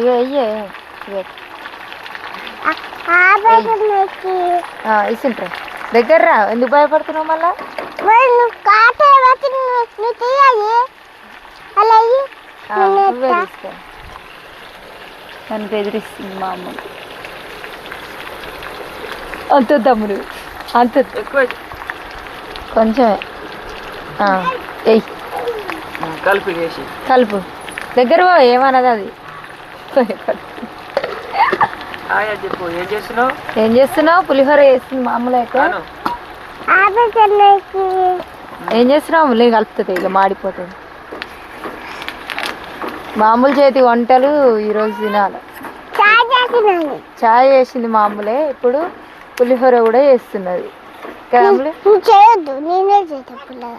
ఇక అయ్యే ఇస్తుంటారు దగ్గర రా. ఎందుకు భయపడుతున్నావు మళ్ళా? నువ్వే తీసుకో. దానికి ఎదిరిస్తుంది మా అమ్మ. అంత తమ్ముడు అంత ఎక్కువ కొంచెమే ఎయ్ కలుపు చేసి కలుపు. దగ్గర ఏమన్నది అది. ఏం చేస్తున్నావు? పులిహోర చేస్తుంది మామూలు అయితే. ఏం చేస్తున్నావు? లేదు కలుపుతుంది ఇక మాడిపోతుంది. మామూలు చేతి వంటలు ఈరోజు తినాలి. చాయ్ చేసింది మామూలే. ఇప్పుడు పులిహోర కూడా చేస్తున్నది. చేయొద్దు, నేనే చేస్తా.